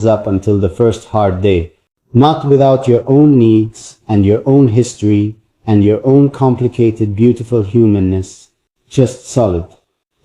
up until the first hard day. Not without your own needs and your own history and your own complicated, beautiful humanness. Just solid.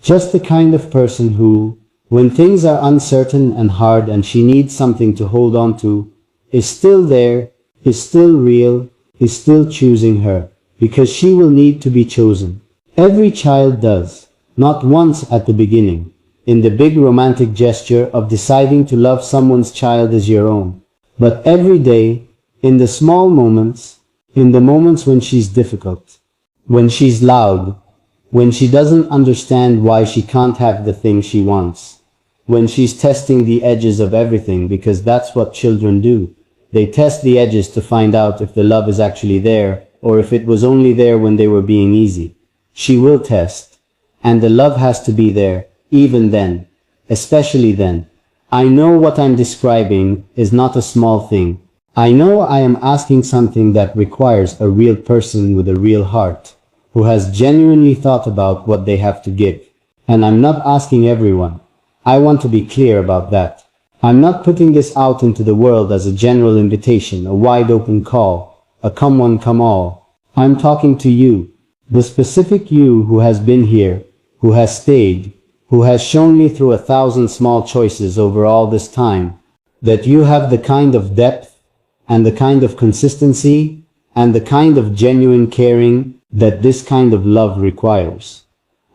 Just the kind of person who, when things are uncertain and hard and she needs something to hold on to, is still there, is still real, is still choosing her, because she will need to be chosen. Every child does, not once at the beginning, in the big romantic gesture of deciding to love someone's child as your own, but every day, in the small moments, in the moments when she's difficult, when she's loud, when she doesn't understand why she can't have the thing she wants, when she's testing the edges of everything, because that's what children do. They test the edges to find out if the love is actually there, or if it was only there when they were being easy. She will test, and the love has to be there, even then, especially then. I know what I'm describing is not a small thing. I know I am asking something that requires a real person with a real heart, who has genuinely thought about what they have to give. And I'm not asking everyone. I want to be clear about that. I'm not putting this out into the world as a general invitation, a wide open call, a come one come all. I'm talking to you, the specific you who has been here, who has stayed, who has shown me through 1,000 small choices over all this time, that you have the kind of depth, and the kind of consistency, and the kind of genuine caring that this kind of love requires.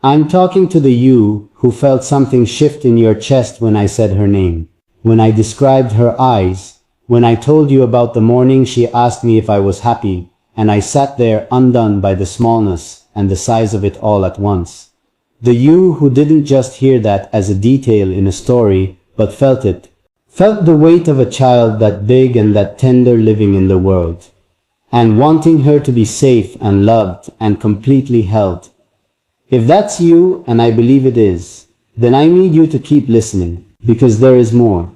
I'm talking to the you who felt something shift in your chest when I said her name, when I described her eyes, when I told you about the morning she asked me if I was happy, and I sat there undone by the smallness and the size of it all at once. The you who didn't just hear that as a detail in a story, but felt it. Felt the weight of a child that big and that tender living in the world. And wanting her to be safe and loved and completely held. If that's you, and I believe it is, then I need you to keep listening, because there is more.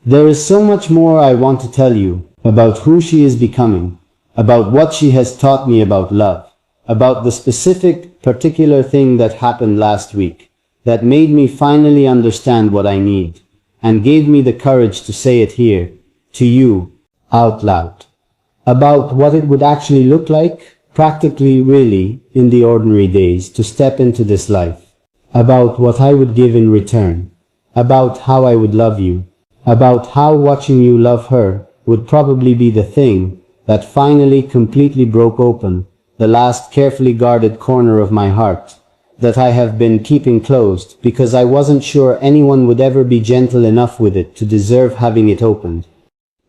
There is so much more I want to tell you, about who she is becoming, about what she has taught me about love, about the specific, particular thing that happened last week, that made me finally understand what I need, and gave me the courage to say it here, to you, out loud. About what it would actually look like, practically, really, in the ordinary days, to step into this life. About what I would give in return. About how I would love you. About how watching you love her would probably be the thing that finally completely broke open the last carefully guarded corner of my heart that I have been keeping closed because I wasn't sure anyone would ever be gentle enough with it to deserve having it opened.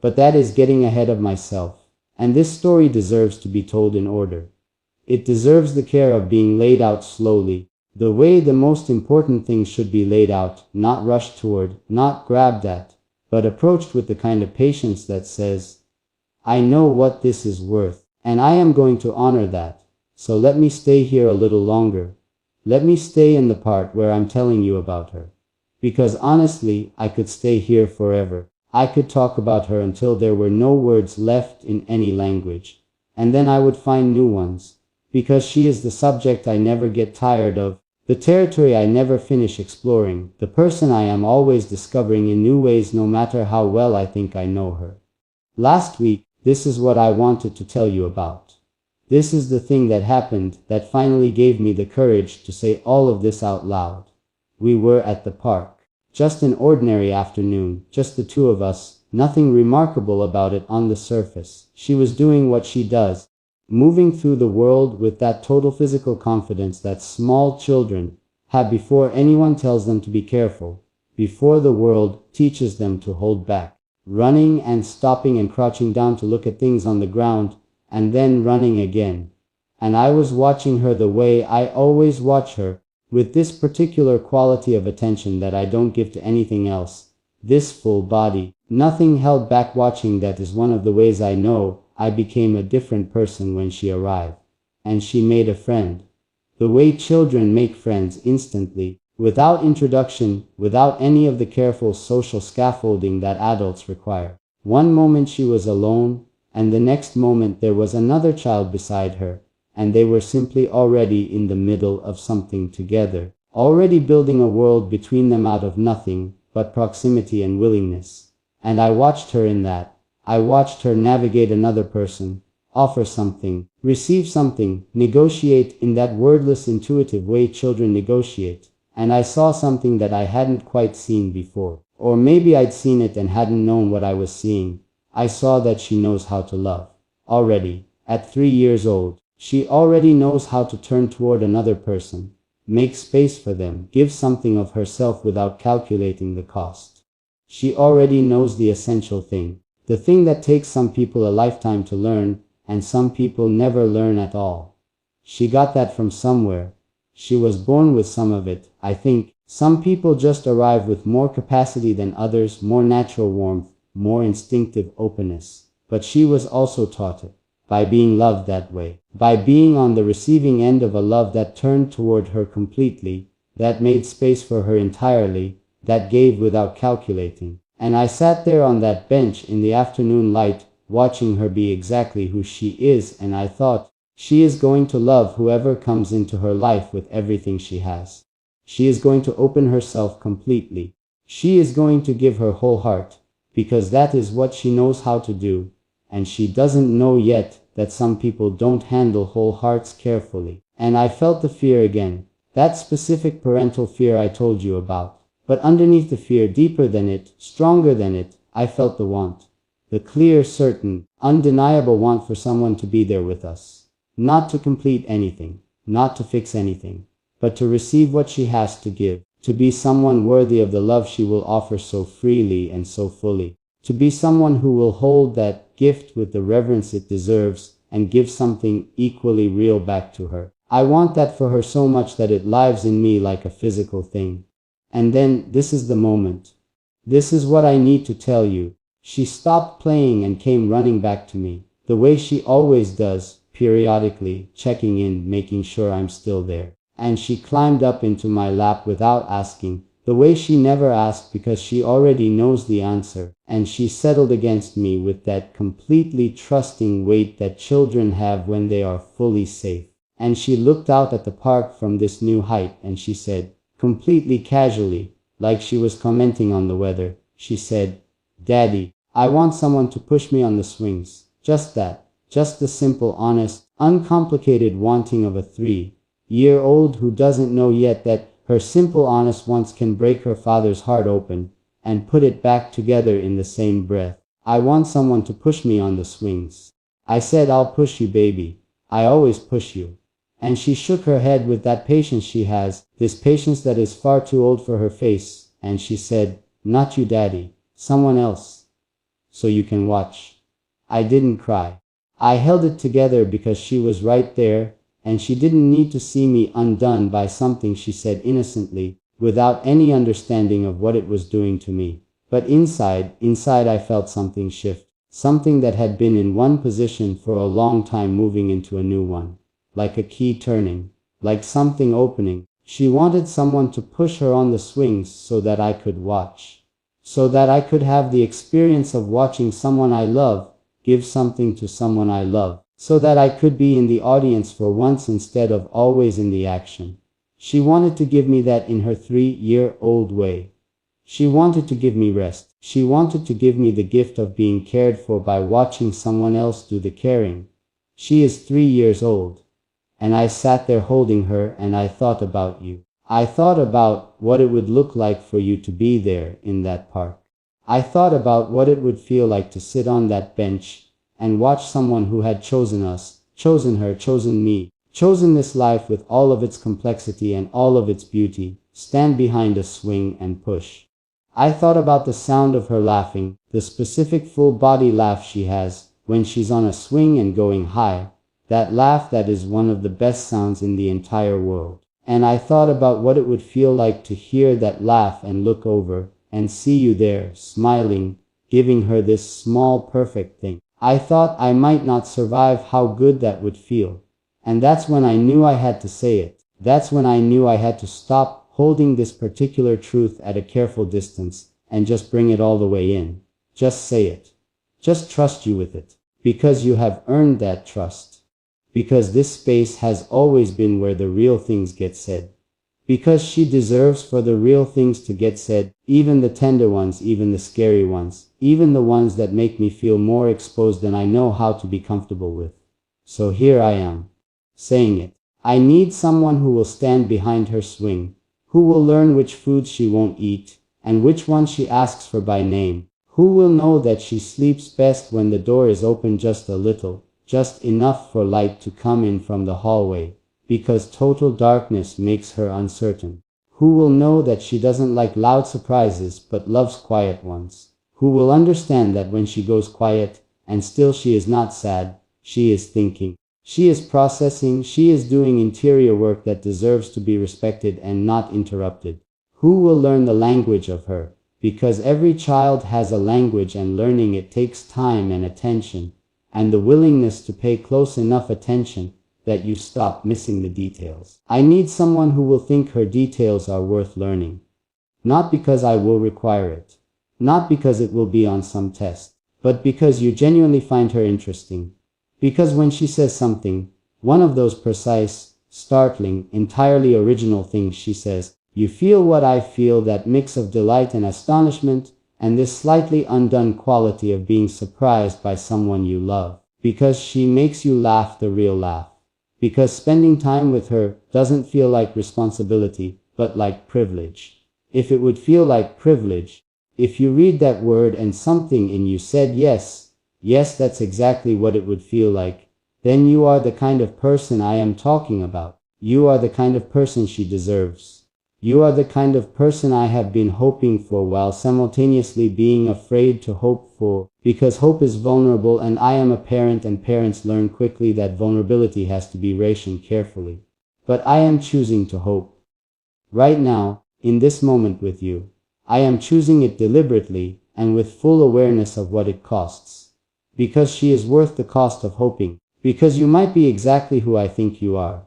But that is getting ahead of myself, and this story deserves to be told in order. It deserves the care of being laid out slowly, the way the most important things should be laid out, not rushed toward, not grabbed at, but approached with the kind of patience that says, I know what this is worth, and I am going to honor that, so let me stay here a little longer. Let me stay in the part where I'm telling you about her. Because honestly, I could stay here forever. I could talk about her until there were no words left in any language. And then I would find new ones. Because she is the subject I never get tired of, the territory I never finish exploring, the person I am always discovering in new ways no matter how well I think I know her. Last week, this is what I wanted to tell you about. This is the thing that happened that finally gave me the courage to say all of this out loud. We were at the park. Just an ordinary afternoon, just the two of us, nothing remarkable about it on the surface. She was doing what she does, moving through the world with that total physical confidence that small children have before anyone tells them to be careful, before the world teaches them to hold back, running and stopping and crouching down to look at things on the ground, and then running again. And I was watching her the way I always watch her, with this particular quality of attention that I don't give to anything else, this full body, nothing held back. Watching that is one of the ways I know I became a different person when she arrived. And she made a friend. The way children make friends instantly, without introduction, without any of the careful social scaffolding that adults require. One moment she was alone, and the next moment there was another child beside her, and they were simply already in the middle of something together, already building a world between them out of nothing but proximity and willingness. And I watched her in that. I watched her navigate another person, offer something, receive something, negotiate in that wordless, intuitive way children negotiate. And I saw something that I hadn't quite seen before. Or maybe I'd seen it and hadn't known what I was seeing. I saw that she knows how to love. Already, at 3 years old, she already knows how to turn toward another person, make space for them, give something of herself without calculating the cost. She already knows the essential thing, the thing that takes some people a lifetime to learn, and some people never learn at all. She got that from somewhere. She was born with some of it, I think. Some people just arrive with more capacity than others, more natural warmth, more instinctive openness. But she was also taught it, by being loved that way, by being on the receiving end of a love that turned toward her completely, that made space for her entirely, that gave without calculating. And I sat there on that bench in the afternoon light, watching her be exactly who she is, and I thought, she is going to love whoever comes into her life with everything she has. She is going to open herself completely. She is going to give her whole heart, because that is what she knows how to do, and she doesn't know yet that some people don't handle whole hearts carefully. And I felt the fear again, that specific parental fear I told you about. But underneath the fear, deeper than it, stronger than it, I felt the want. The clear, certain, undeniable want for someone to be there with us. Not to complete anything, not to fix anything, but to receive what she has to give, to be someone worthy of the love she will offer so freely and so fully, to be someone who will hold that gift with the reverence it deserves and give something equally real back to her. I want that for her so much that it lives in me like a physical thing. And then, this is the moment. This is what I need to tell you. She stopped playing and came running back to me, the way she always does, periodically, checking in, making sure I'm still there. And she climbed up into my lap without asking, the way she never asked because she already knows the answer. And she settled against me with that completely trusting weight that children have when they are fully safe. And she looked out at the park from this new height and she said, completely casually, like she was commenting on the weather, she said, "Daddy, I want someone to push me on the swings." Just that. Just the simple, honest, uncomplicated wanting of a 3-year-old who doesn't know yet that her simple, honest wants can break her father's heart open and put it back together in the same breath. I want someone to push me on the swings. I said, "I'll push you, baby. I always push you." And she shook her head with that patience she has, this patience that is far too old for her face, and she said, "Not you, Daddy. Someone else. So you can watch." I didn't cry. I held it together because she was right there, and she didn't need to see me undone by something she said innocently, without any understanding of what it was doing to me. But inside I felt something shift, something that had been in one position for a long time moving into a new one, like a key turning, like something opening. She wanted someone to push her on the swings so that I could watch, so that I could have the experience of watching someone I love give something to someone I love, so that I could be in the audience for once instead of always in the action. She wanted to give me that in her 3-year-old way. She wanted to give me rest. She wanted to give me the gift of being cared for by watching someone else do the caring. She is 3 years old. And I sat there holding her and I thought about you. I thought about what it would look like for you to be there in that park. I thought about what it would feel like to sit on that bench and watch someone who had chosen us, chosen her, chosen me, chosen this life with all of its complexity and all of its beauty, stand behind a swing and push. I thought about the sound of her laughing, the specific full body laugh she has when she's on a swing and going high, that laugh that is one of the best sounds in the entire world. And I thought about what it would feel like to hear that laugh and look over and see you there, smiling, giving her this small perfect thing. I thought I might not survive how good that would feel. And that's when I knew I had to say it. That's when I knew I had to stop holding this particular truth at a careful distance and just bring it all the way in. Just say it. Just trust you with it. Because you have earned that trust. Because this space has always been where the real things get said. Because she deserves for the real things to get said, even the tender ones, even the scary ones, even the ones that make me feel more exposed than I know how to be comfortable with. So here I am, saying it. I need someone who will stand behind her swing, who will learn which foods she won't eat, and which ones she asks for by name, who will know that she sleeps best when the door is open just a little, just enough for light to come in from the hallway, because total darkness makes her uncertain, who will know that she doesn't like loud surprises but loves quiet ones, who will understand that when she goes quiet, and still she is not sad, she is thinking, she is processing, she is doing interior work that deserves to be respected and not interrupted, who will learn the language of her, because every child has a language and learning it takes time and attention, and the willingness to pay close enough attention that you stop missing the details. I need someone who will think her details are worth learning. Not because I will require it. Not because it will be on some test. But because you genuinely find her interesting. Because when she says something, one of those precise, startling, entirely original things she says, you feel what I feel, that mix of delight and astonishment, and this slightly undone quality of being surprised by someone you love. Because she makes you laugh the real laugh. Because spending time with her doesn't feel like responsibility, but like privilege. If it would feel like privilege, if you read that word and something in you said yes, yes, that's exactly what it would feel like, then you are the kind of person I am talking about. You are the kind of person she deserves. You are the kind of person I have been hoping for while simultaneously being afraid to hope for, because hope is vulnerable and I am a parent and parents learn quickly that vulnerability has to be rationed carefully. But I am choosing to hope. Right now, in this moment with you, I am choosing it deliberately and with full awareness of what it costs. Because she is worth the cost of hoping. Because you might be exactly who I think you are.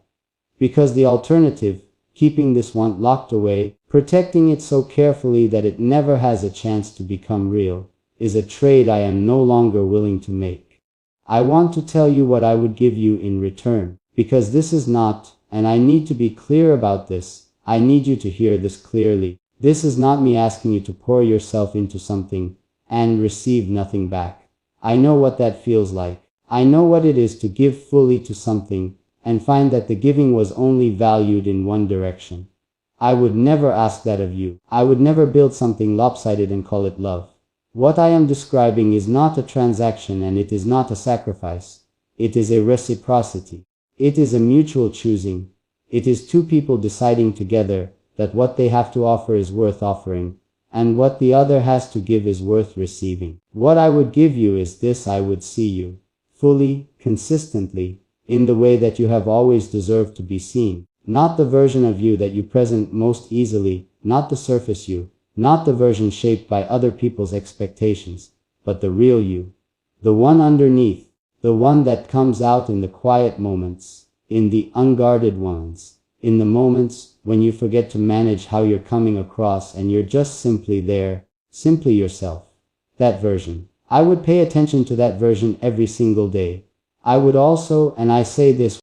Because the alternative, keeping this one locked away, protecting it so carefully that it never has a chance to become real, is a trade I am no longer willing to make. I want to tell you what I would give you in return, because this is not, and I need to be clear about this, I need you to hear this clearly. This is not me asking you to pour yourself into something and receive nothing back. I know what that feels like. I know what it is to give fully to something and find that the giving was only valued in one direction. I would never ask that of you. I would never build something lopsided and call it love. What I am describing is not a transaction and it is not a sacrifice. It is a reciprocity. It is a mutual choosing. It is two people deciding together that what they have to offer is worth offering, and what the other has to give is worth receiving. What I would give you is this: I would see you, fully, consistently, in the way that you have always deserved to be seen. Not the version of you that you present most easily, not the surface you, not the version shaped by other people's expectations, but the real you. The one underneath, the one that comes out in the quiet moments, in the unguarded ones, in the moments when you forget to manage how you're coming across and you're just simply there, simply yourself. That version. I would pay attention to that version every single day. I would also, and I say this